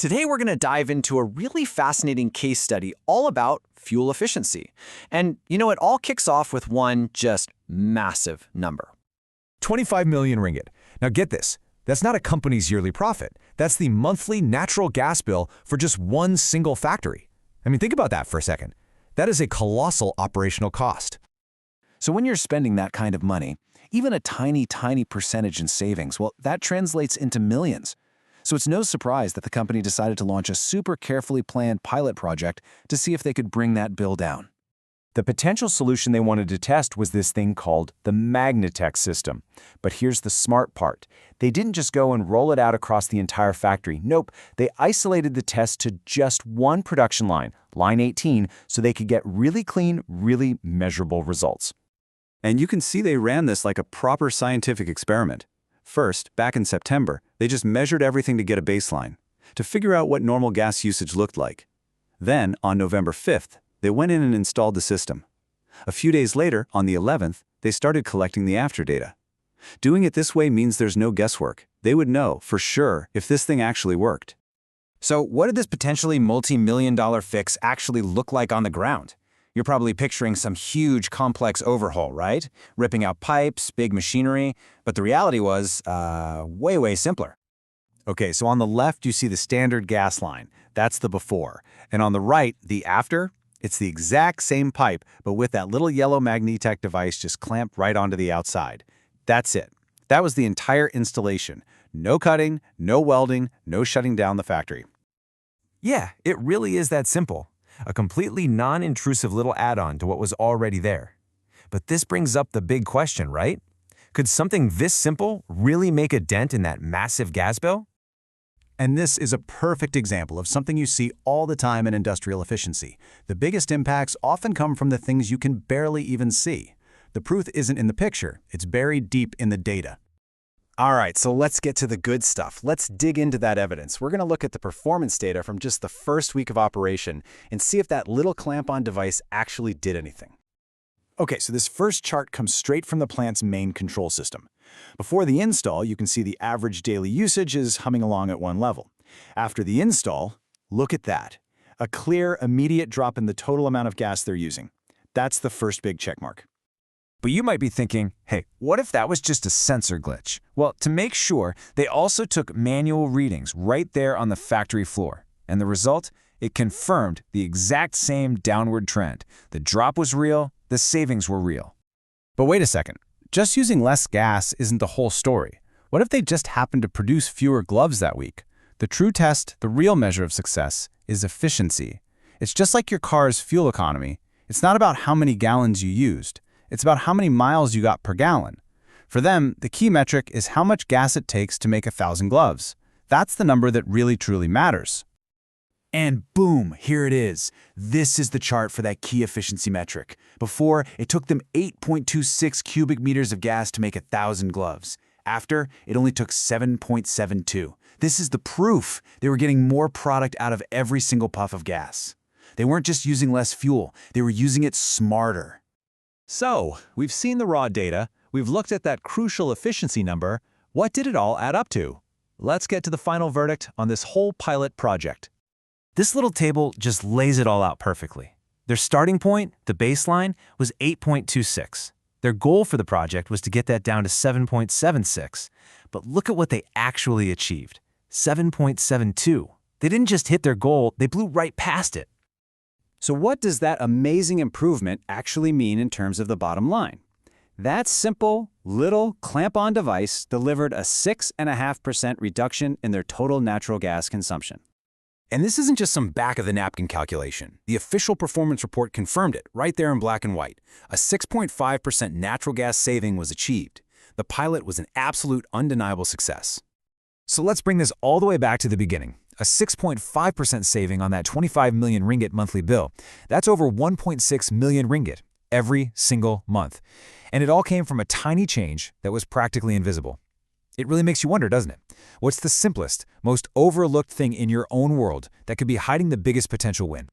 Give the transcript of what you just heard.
Today we're going to dive into a really fascinating case study all about fuel efficiency. And it all kicks off with one just massive number. 25 million ringgit. Now get this, that's not a company's yearly profit. That's the monthly natural gas bill for just one single factory. I mean, think about that for a second. That is a colossal operational cost. So when you're spending that kind of money, even a tiny percentage in savings, well, that translates into millions. So it's no surprise that the company decided to launch a super carefully planned pilot project to see if they could bring that bill down. The potential solution they wanted to test was this thing called the Magnatech system. But here's the smart part. They didn't just go and roll it out across the entire factory. Nope, they isolated the test to just one production line, line 18, so they could get really clean, really measurable results. And you can see they ran this like a proper scientific experiment. First, back in September, they just measured everything to get a baseline, to figure out what normal gas usage looked like. Then, on November 5th, they went in and installed the system. A few days later, on the 11th, they started collecting the after data. Doing it this way means there's no guesswork. They would know, for sure, if this thing actually worked. So what did this potentially multi-million-dollar fix actually look like on the ground? You're probably picturing some huge, complex overhaul, right? Ripping out pipes, big machinery. But the reality was way simpler. Okay, so on the left, you see the standard gas line. That's the before. And on the right, the after, it's the exact same pipe, but with that little yellow Magnatech device just clamped right onto the outside. That's it. That was the entire installation. No cutting, no welding, no shutting down the factory. Yeah, it really is that simple. A completely non-intrusive little add-on to what was already there. But this brings up the big question, right? Could something this simple really make a dent in that massive gas bill? And this is a perfect example of something you see all the time in industrial efficiency. The biggest impacts often come from the things you can barely even see. The proof isn't in the picture, it's buried deep in the data. All right, so let's get to the good stuff. Let's dig into that evidence. We're going to look at the performance data from just the first week of operation and see if that little clamp-on device actually did anything. Okay, so this first chart comes straight from the plant's main control system. Before the install, you can see the average daily usage is humming along at one level. After the install, look at that. A clear, immediate drop in the total amount of gas they're using. That's the first big check mark. But you might be thinking, hey, what if that was just a sensor glitch? Well, to make sure, they also took manual readings right there on the factory floor. And the result? It confirmed the exact same downward trend. The drop was real, the savings were real. But wait a second. Just using less gas isn't the whole story. What if they just happened to produce fewer gloves that week? The true test, the real measure of success, is efficiency. It's just like your car's fuel economy. It's not about how many gallons you used. It's about how many miles you got per gallon. For them, the key metric is how much gas it takes to make 1,000 gloves. That's the number that really truly matters. And boom, here it is. This is the chart for that key efficiency metric. Before, it took them 8.26 cubic meters of gas to make 1,000 gloves. After, it only took 7.72. This is the proof. They were getting more product out of every single puff of gas. They weren't just using less fuel, they were using it smarter. So, we've seen the raw data, we've looked at that crucial efficiency number. What did it all add up to? Let's get to the final verdict on this whole pilot project. This little table just lays it all out perfectly. Their starting point, the baseline, was 8.26. Their goal for the project was to get that down to 7.76. But look at what they actually achieved, 7.72. They didn't just hit their goal, they blew right past it. So what does that amazing improvement actually mean in terms of the bottom line? That simple, little clamp-on device delivered a 6.5% reduction in their total natural gas consumption. And this isn't just some back-of-the-napkin calculation. The official performance report confirmed it, right there in black and white. A 6.5% natural gas saving was achieved. The pilot was an absolute undeniable success. So let's bring this all the way back to the beginning. A 6.5% saving on that 25 million ringgit monthly bill. That's over 1.6 million ringgit every single month. And it all came from a tiny change that was practically invisible. It really makes you wonder, doesn't it? What's the simplest, most overlooked thing in your own world that could be hiding the biggest potential win?